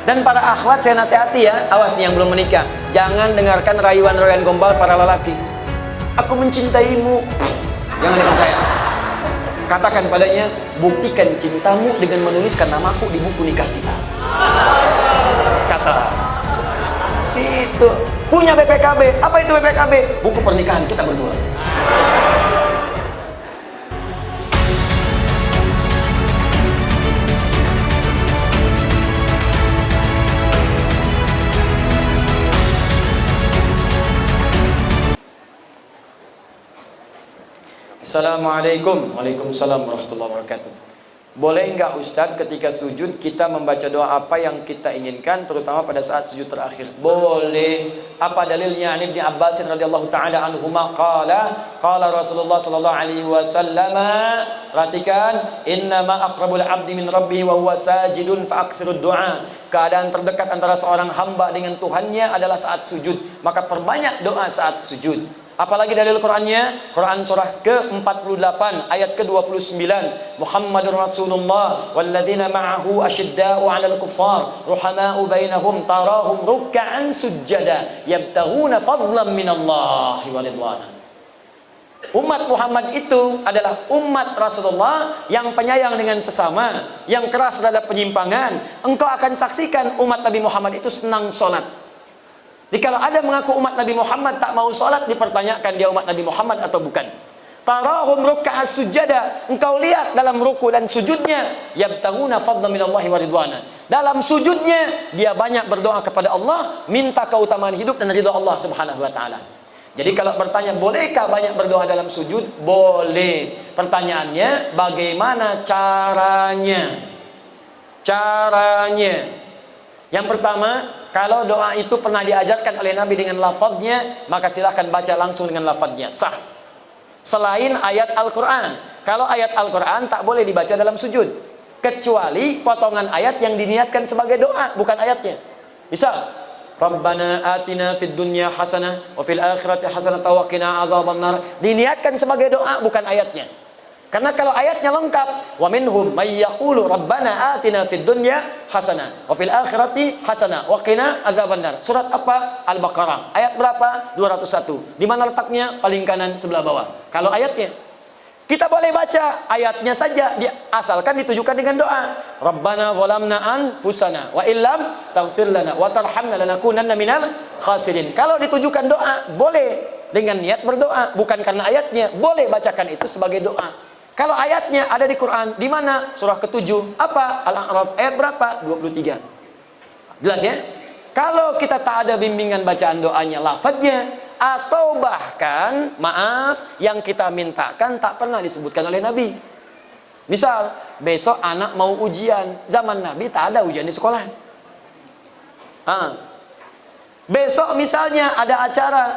Dan para akhwat saya nasihati ya, awas nih yang belum menikah, jangan dengarkan rayuan-rayuan gombal para lelaki. Aku mencintaimu, jangan dengar saya. Katakan padanya, buktikan cintamu dengan menuliskan namaku di buku nikah kita. Catat. Itu punya BPKB. Apa itu BPKB? Buku pernikahan kita berdua. Assalamualaikum. Waalaikumsalam warahmatullahi wabarakatuh. Boleh enggak Ustadz ketika sujud kita membaca doa apa yang kita inginkan, terutama pada saat sujud terakhir? Boleh. Apa dalilnya? An Ibnu Abbas radhiyallahu taala anhuma qala Rasulullah sallallahu alaihi wasallam, perhatikan, innama aqrabul abdi min rabbih wa huwa sajidun fa aktsirud du'a. Keadaan terdekat antara seorang hamba dengan Tuhannya adalah saat sujud, maka perbanyak doa saat sujud. Apalagi dalil Qur'annya? Quran surah ke-48 ayat ke-29. Muhammadur Rasulullah walladzina ma'ahu asyidda'u 'alal kuffar ruhama'u bainahum tarahum ruk'an sujada yabtaghuna fadlan minallahi wa ridwana. Umat Muhammad itu adalah umat Rasulullah yang penyayang dengan sesama, yang keras terhadap penyimpangan. Engkau akan saksikan umat Nabi Muhammad itu senang sholat. Jadi kalau ada mengaku umat Nabi Muhammad tak mau sholat, dipertanyakan dia umat Nabi Muhammad atau bukan. Tarahum ruk'a sujada, engkau lihat dalam ruku dan sujudnya, yabtaghuna fadlan minallahi wa ridwana. Dalam sujudnya dia banyak berdoa kepada Allah, minta keutamaan hidup dan ridha Allah Subhanahu wa taala. Jadi kalau bertanya bolehkah banyak berdoa dalam sujud? Boleh. Pertanyaannya bagaimana caranya? Yang pertama, kalau doa itu pernah diajarkan oleh Nabi dengan lafadznya, maka silahkan baca langsung dengan lafadznya, sah. Selain ayat Al-Quran. Kalau ayat Al-Quran tak boleh dibaca dalam sujud, kecuali potongan ayat yang diniatkan sebagai doa, bukan ayatnya. Misal, Rabbana atina fid dunya hasanah wa fil akhirati hasanah wa qina adzabannar, diniatkan sebagai doa, bukan ayatnya. Karena kalau ayatnya lengkap, wa minhum may yaqulu rabbana atina fid dunya hasanah wa fil akhirati hasanah wa qina adzabannar. Surat apa? Al-Baqarah. Ayat berapa? 201. Di mana letaknya? Paling kanan sebelah bawah. Kalau ayatnya, kita boleh baca ayatnya saja, asalkan ditujukan dengan doa. Rabbana zalamna anfusana wa illam taghfir lana wa tarhamna lanakunanna minal khasirin. Kalau ditujukan doa, boleh dengan niat berdoa, bukan karena ayatnya. Boleh bacakan itu sebagai doa. Kalau ayatnya ada di Quran, di mana? Surah ke-7. Apa? Al-A'raf ayat berapa? 23. Jelas ya? Kalau kita tak ada bimbingan bacaan doanya, lafadznya, atau bahkan, maaf, yang kita mintakan tak pernah disebutkan oleh Nabi. Misal, besok anak mau ujian. Zaman Nabi tak ada ujian di sekolah. Besok misalnya ada acara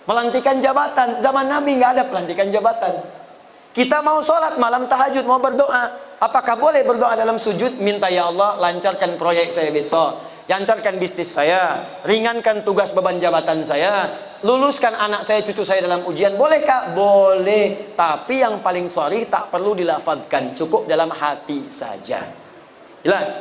pelantikan jabatan. Zaman Nabi nggak ada pelantikan jabatan. Kita mau sholat malam tahajud, mau berdoa, apakah boleh berdoa dalam sujud? Minta, ya Allah lancarkan proyek saya besok, lancarkan bisnis saya, ringankan tugas beban jabatan saya, luluskan anak saya, cucu saya dalam ujian. Bolehkah? Boleh. Tapi yang paling sharih tak perlu dilafadzkan, cukup dalam hati saja. Jelas?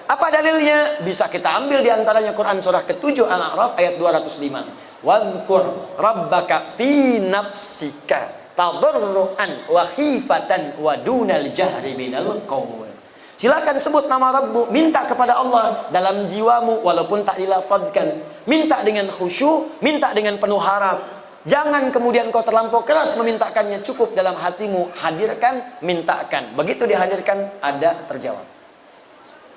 Apa dalilnya? Bisa kita ambil diantaranya Quran surah ke-7 Al-A'raf ayat 205. Wadhkur rabbaka fi nafsika tadarruan wa khifatan wa dunal jahri minal qaul. Silakan sebut nama Rabbu, minta kepada Allah dalam jiwamu walaupun tak dilafadzkan. Minta dengan khusyuk, minta dengan penuh harap. Jangan kemudian kau terlampau keras memintakannya, cukup dalam hatimu, hadirkan, mintakan. Begitu dihadirkan, ada terjawab.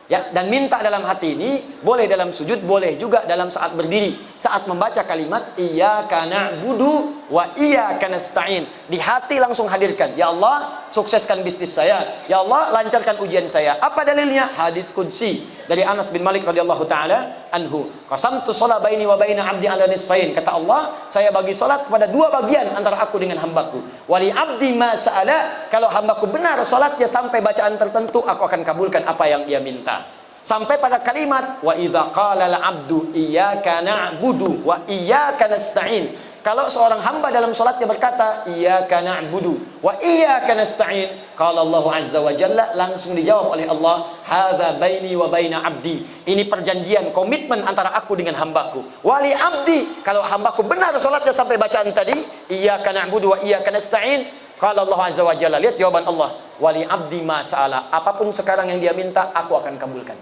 Ya, dan minta dalam hati ini boleh dalam sujud, boleh juga dalam saat berdiri. Saat membaca kalimat iyyaka na'budu wa iyyaka nasta'in, di hati langsung hadirkan, ya Allah sukseskan bisnis saya, ya Allah lancarkan ujian saya. Apa dalilnya? Hadis qudsi dari Anas bin Malik radhiyallahu taala anhu. Qasamtu shalah baini wa baina 'abdi 'ala nisfain. Kata Allah, saya bagi salat kepada dua bagian antara aku dengan hambaku. Wali 'abdi ma sa'ala, kalau hambaku benar salatnya sampai bacaan tertentu, aku akan kabulkan apa yang dia minta. Sampai pada kalimat wa idza qala al-'abdu iyyaka na'budu wa iyyaka nasta'in, Kalau seorang hamba dalam sholatnya berkata, iyyaka na'budu wa iyyaka nasta'in, qala Allah azza wa jalla, langsung dijawab oleh Allah, hadza baini wa baina abdi. Ini perjanjian, komitmen antara aku dengan hambaku. Wali abdi, kalau hambaku benar sholatnya sampai bacaan tadi, iyyaka na'budu wa iyyaka nasta'in, qala Allah azza wa jalla. Lihat jawaban Allah, wali abdi ma sa'ala. Apapun sekarang yang dia minta, aku akan kabulkan.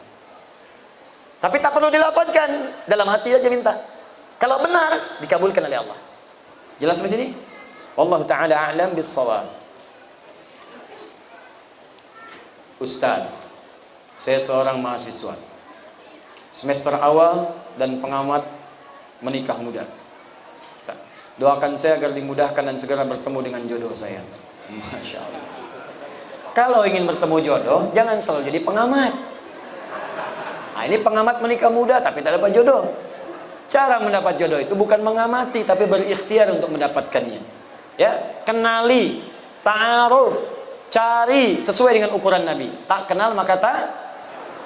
Tapi tak perlu dilafazkan, dalam hati aja minta. Kalau benar, dikabulkan oleh Allah. Jelas di sini? Wallahu taala a'lam bis-shawab. Ustaz, saya seorang mahasiswa. Semester awal dan pengamat menikah muda. Doakan saya agar dimudahkan dan segera bertemu dengan jodoh saya. Masya Allah. Kalau ingin bertemu jodoh, jangan selalu jadi pengamat. Nah, ini pengamat menikah muda tapi tak dapat jodoh. Cara mendapat jodoh itu bukan mengamati tapi berikhtiar untuk mendapatkannya. Ya, kenali, ta'aruf, cari sesuai dengan ukuran Nabi. Tak kenal maka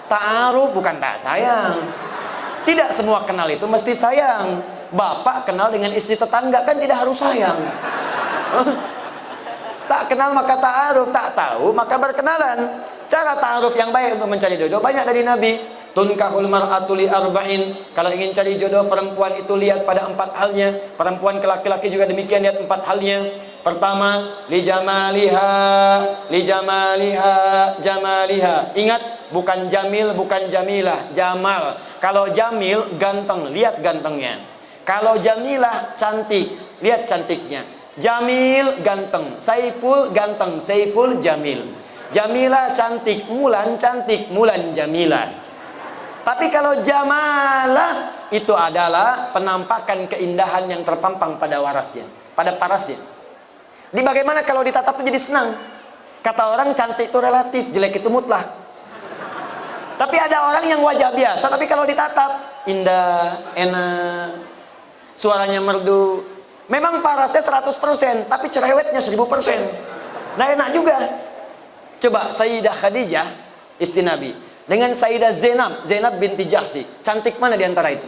ta'aruf, bukan tak sayang. Tidak semua kenal itu mesti sayang. Bapak kenal dengan istri tetangga kan tidak harus sayang. Tak kenal maka ta'aruf, tak tahu maka berkenalan. Cara ta'aruf yang baik untuk mencari jodoh banyak dari Nabi. Tunkahul mar'atu li arba'in. Kalau ingin cari jodoh perempuan itu lihat pada 4 halnya. Perempuan ke laki-laki juga demikian, lihat 4 halnya. Pertama, li jamaliha, jamaliha. Ingat, bukan jamil, bukan jamilah, jamal. Kalau jamil ganteng, lihat gantengnya. Kalau jamilah cantik, lihat cantiknya. Jamil ganteng, Saiful ganteng, Saiful jamil. Jamilah cantik, Mulan cantik, Mulan jamilah. Tapi kalau jamalah itu adalah penampakan keindahan yang terpampang pada warasnya, pada parasnya. Di bagaimana kalau ditatap menjadi senang? Kata orang cantik itu relatif, jelek itu mutlak. Tapi ada orang yang wajah biasa, tapi kalau ditatap indah, enak, suaranya merdu. Memang parasnya 100%, tapi cerewetnya 1000%. Nah enak juga. Coba Sayyidah Khadijah, istri Nabi, dengan Sayyidah Zainab binti Jahsy, cantik mana di antara itu?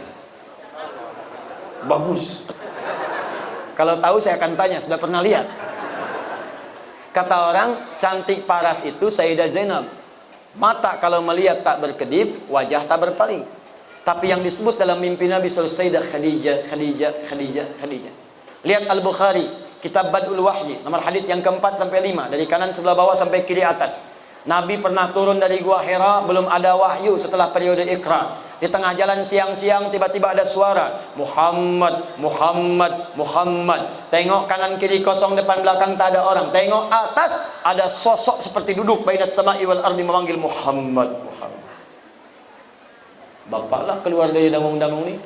Bagus. Kalau tahu saya akan tanya, sudah pernah lihat? Kata orang, cantik paras itu Sayyidah Zainab. Mata kalau melihat tak berkedip, wajah tak berpaling. Tapi yang disebut dalam mimpi Nabi Sayyidah Khadijah. Lihat Al-Bukhari, Kitab Bad'ul Wahyi, nomor hadis yang ke-4 sampai 5, dari kanan sebelah bawah sampai kiri atas. Nabi pernah turun dari Gua Hira, belum ada wahyu setelah periode Iqra. Di tengah jalan siang-siang tiba-tiba ada suara, Muhammad, Muhammad, Muhammad. Tengok kanan kiri kosong, depan belakang tak ada orang. Tengok atas ada sosok seperti duduk bainas sama'i wal ardi memanggil Muhammad, Muhammad. Bapaklah keluar dari dangung-dangung ini.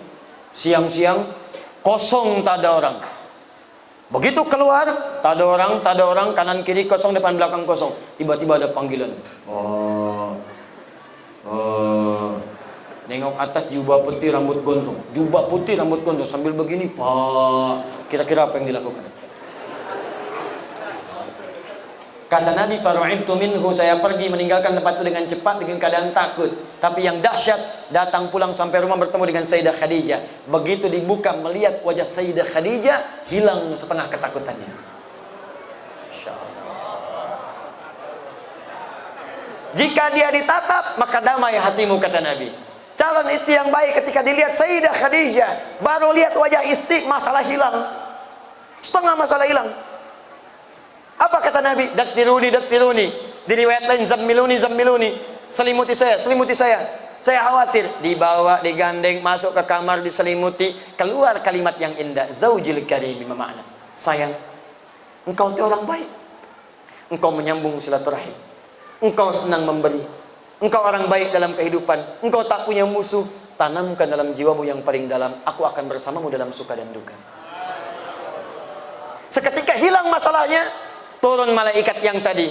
Siang-siang kosong tak ada orang. Begitu keluar, tak ada orang, kanan kiri kosong, depan belakang kosong. Tiba-tiba ada panggilan. Nengok atas jubah putih rambut gondrong. Jubah putih rambut gondrong sambil begini, Pak. Kira-kira apa yang dilakukan? Kata Nabi, faru'ibtu minhu, saya pergi meninggalkan tempat itu dengan cepat dengan keadaan takut. Tapi yang dahsyat, datang pulang sampai rumah bertemu dengan Sayyidah Khadijah. Begitu dibuka melihat wajah Sayyidah Khadijah, hilang setengah ketakutannya. Jika dia ditatap, maka damai hatimu, kata Nabi. Calon istri yang baik ketika dilihat Sayyidah Khadijah, baru lihat wajah istri, masalah hilang. Setengah masalah hilang. Apa kata Nabi? Dathiruni, dathiruni. Di riwayat lain, zammiluni, zammiluni. Selimuti saya, selimuti saya. Saya khawatir. Dibawa, digandeng, masuk ke kamar, diselimuti. Keluar kalimat yang indah. Zaujil karimi, makna. Sayang, engkau itu orang baik. Engkau menyambung silaturahim. Engkau senang memberi. Engkau orang baik dalam kehidupan. Engkau tak punya musuh. Tanamkan dalam jiwamu yang paling dalam. Aku akan bersamamu dalam suka dan duka. Seketika hilang masalahnya. Turun malaikat yang tadi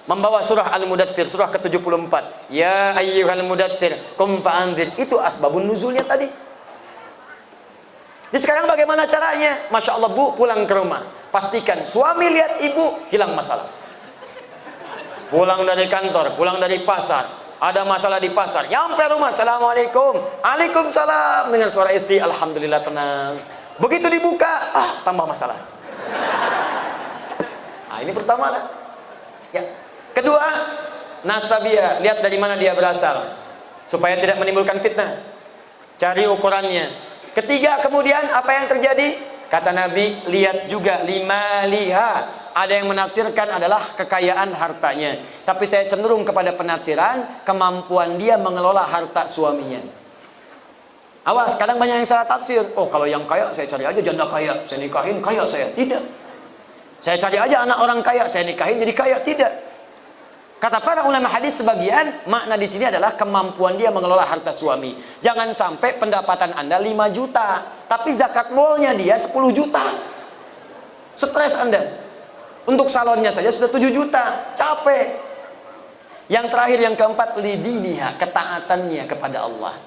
membawa surah Al-Mudaththir, surah ke-74. Ya ayyuhal mudaththir, qum fa'anzir. Itu asbabun nuzulnya tadi. Jadi sekarang bagaimana caranya? Masya Allah, Bu, pulang ke rumah. Pastikan suami lihat ibu, hilang masalah. Pulang dari kantor, pulang dari pasar, ada masalah di pasar. Nyampe rumah, assalamualaikum. Waalaikumsalam. Dengan suara istri, alhamdulillah tenang. Begitu dibuka, tambah masalah. Nah, ini pertama lah. Ya. Kedua, nasabiyah, lihat dari mana dia berasal supaya tidak menimbulkan fitnah. Cari ukurannya. Ketiga, kemudian apa yang terjadi? Kata Nabi, lihat juga lima liha. Ada yang menafsirkan adalah kekayaan hartanya, tapi saya cenderung kepada penafsiran kemampuan dia mengelola harta suaminya. Awas, kadang banyak yang salah tafsir. Oh, kalau yang kaya saya cari aja janda kaya, saya nikahin kaya saya. Tidak. Saya cari aja anak orang kaya, saya nikahin jadi kaya. Tidak. Kata para ulama hadis sebagian, makna di sini adalah kemampuan dia mengelola harta suami. Jangan sampai pendapatan Anda 5 juta, tapi zakat molnya dia 10 juta. Stres Anda. Untuk salonnya saja sudah 7 juta, capek. Yang terakhir, yang keempat, lidiniha, ketaatannya kepada Allah.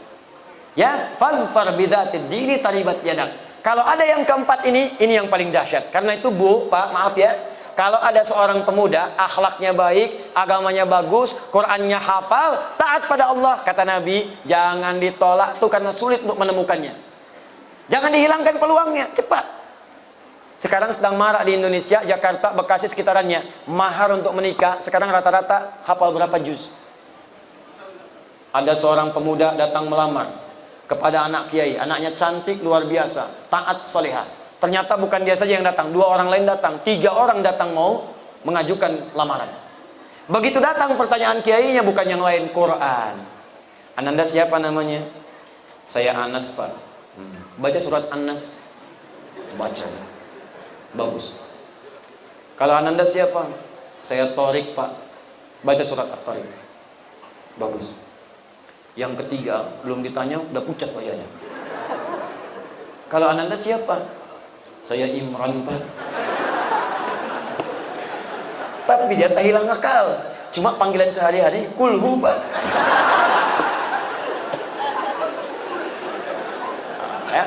Ya, fadfar bidzatid dini taribat yadak. Kalau ada yang keempat ini yang paling dahsyat. Karena itu Bu, Pak, maaf ya. Kalau ada seorang pemuda, akhlaknya baik, agamanya bagus, Qur'annya hafal, taat pada Allah, kata Nabi, jangan ditolak tuh karena sulit untuk menemukannya. Jangan dihilangkan peluangnya, cepat. Sekarang sedang marak di Indonesia, Jakarta, Bekasi sekitarannya, mahar untuk menikah sekarang rata-rata hafal berapa juz. Ada seorang pemuda datang melamar kepada anak kiai, anaknya cantik luar biasa, taat salihah. Ternyata bukan dia saja yang datang, 2 orang lain datang, 3 orang datang mau mengajukan lamaran. Begitu datang pertanyaan kiainya bukan yang lain, Quran. Ananda siapa namanya? Saya Anas, Pak. Baca surat Anas. Baca. Bagus. Kalau Ananda siapa? Saya Torik, Pak. Baca surat At-Torik. Bagus. Yang ketiga, belum ditanya, udah pucat wajahnya. Kalau Ananda siapa? Saya Imran, Pak. Tapi dia tak hilang akal. Cuma panggilan sehari-hari, Kulhu, Pak. Ya.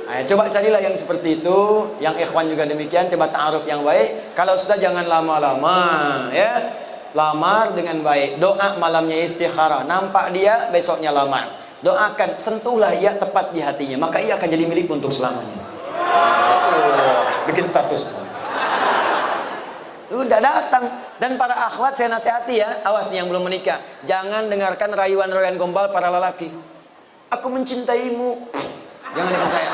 Nah, coba carilah yang seperti itu, yang ikhwan juga demikian, coba ta'aruf yang baik. Kalau sudah jangan lama-lama, ya. Lamar dengan baik, doa malamnya istikharah, nampak dia besoknya lamar. Doakan, sentuhlah ia tepat di hatinya, maka ia akan jadi milik untuk selamanya. Bikin status. Udah datang. Dan para akhwat saya nasihati ya, awas nih yang belum menikah, jangan dengarkan rayuan-rayuan gombal para lelaki. Aku mencintaimu. Jangan dipercaya.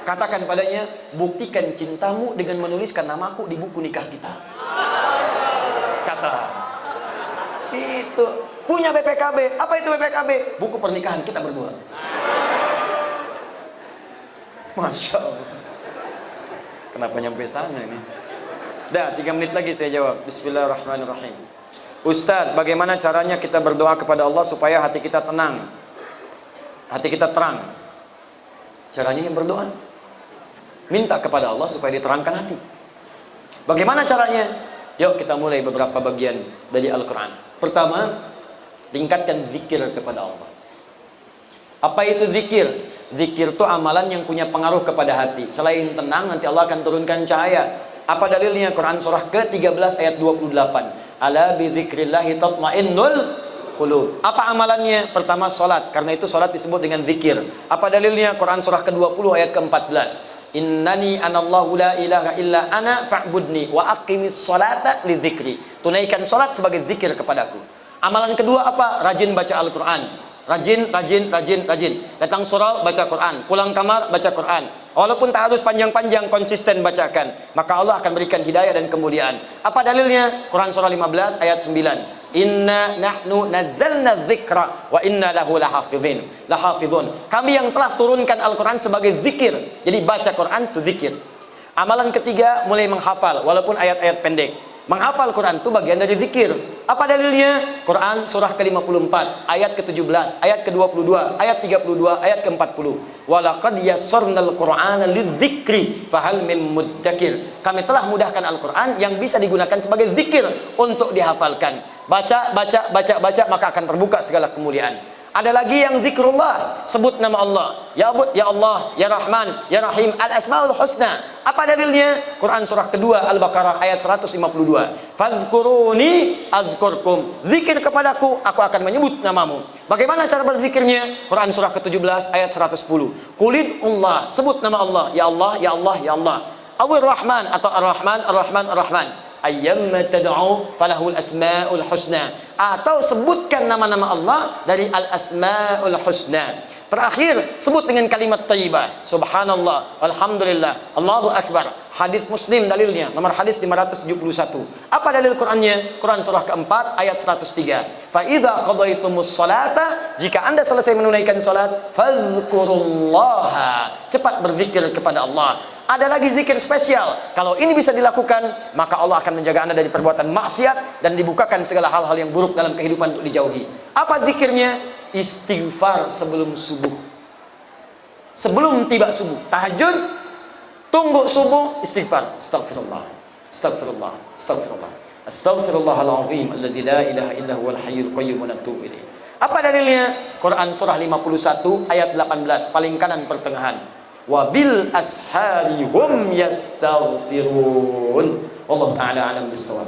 Katakan padanya, buktikan cintamu dengan menuliskan namaku di buku nikah kita. Catat. Itu. Punya BPKB. Apa itu BPKB? Buku pernikahan kita berdua. Masya Allah. Kenapa nyampe sana ini? Dah, 3 menit lagi saya jawab. Bismillahirrahmanirrahim. Ustadz, bagaimana caranya kita berdoa kepada Allah supaya hati kita tenang? Hati kita terang. Caranya yang berdoa. Minta kepada Allah supaya diterangkan hati. Bagaimana caranya? Yuk kita mulai beberapa bagian dari Al-Quran. Pertama, tingkatkan zikir kepada Allah. Apa itu zikir? Zikir itu amalan yang punya pengaruh kepada hati. Selain tenang, nanti Allah akan turunkan cahaya. Apa dalilnya? Quran surah ke-13 ayat 28. Ala bi dzikrillahi tatmainnul qulub. Apa amalannya? Pertama, salat. Karena itu salat disebut dengan zikir. Apa dalilnya? Quran surah ke-20 ayat ke-14. Innani anallahu la ilaha illa ana fa'budni wa aqimis salata lidzikri. Tunaikan salat sebagai zikir kepadaku. Amalan kedua apa? Rajin baca Al-Quran. Rajin. Datang surau, baca Quran. Pulang kamar, baca Quran. Walaupun tak harus panjang-panjang, konsisten bacakan. Maka Allah akan berikan hidayah dan kemuliaan. Apa dalilnya? Quran surah 15 ayat 9. Inna nahnu nazzalna dzikra wa inna lahu lahafidhun. Kami yang telah turunkan Al-Quran sebagai zikir. Jadi baca Quran itu zikir. Amalan ketiga, mulai menghafal walaupun ayat-ayat pendek. Menghafal Quran itu bagian dari zikir. Apa dalilnya? Quran surah ke-54 ayat ke-17, ayat ke-22, ayat 32, ayat ke-40. Walaqad yassarnal Qur'ana lidzikri fahal min muddakir. Kami telah mudahkan Al-Quran yang bisa digunakan sebagai zikir untuk dihafalkan. Baca, maka akan terbuka segala kemuliaan. Ada lagi yang zikrullah, sebut nama Allah. Ya Allah, Ya Rahman, Ya Rahim, Al-Asmaul Husna. Apa dalilnya? Quran surah kedua Al-Baqarah ayat 152. Fadhkuruni adzkurkum. Zikir kepadaku, aku akan menyebut namamu. Bagaimana cara berzikirnya? Quran surah ke-17 ayat 110. Qulidullah, sebut nama Allah. Ya Allah, Ya Allah, Ya Allah. Awir Rahman atau Ar-Rahman, Ar-Rahman, Ar-Rahman. Ayyamma tad'u falahul asmaul husna, atau sebutkan nama-nama Allah dari al-asmaul husna. Terakhir, sebut dengan kalimat thayyibah. Subhanallah, alhamdulillah, Allahu akbar. Hadis Muslim dalilnya, nomor hadis 571. Apa dalil Qur'annya? Quran surah keempat ayat 103. Fa idza qadaitumus salata, jika Anda selesai menunaikan salat, fadhkurullaha, cepat berzikir kepada Allah. Ada lagi zikir spesial. Kalau ini bisa dilakukan, maka Allah akan menjaga Anda dari perbuatan maksiat dan dibukakan segala hal-hal yang buruk dalam kehidupan untuk dijauhi. Apa zikirnya? Istighfar sebelum subuh. Sebelum tiba subuh, tahajud, tunggu subuh, istighfar. Astaghfirullah, astaghfirullah, astaghfirullah, astaghfirullahalazim alladzi la ilaha illa huwal hayyul qayyum wa natubu ilaih. Apa dalilnya? Quran surah 51 ayat 18, paling kanan pertengahan. Wabil ashari hum yastaghfirun. Wallahu ta'ala alam bissawab.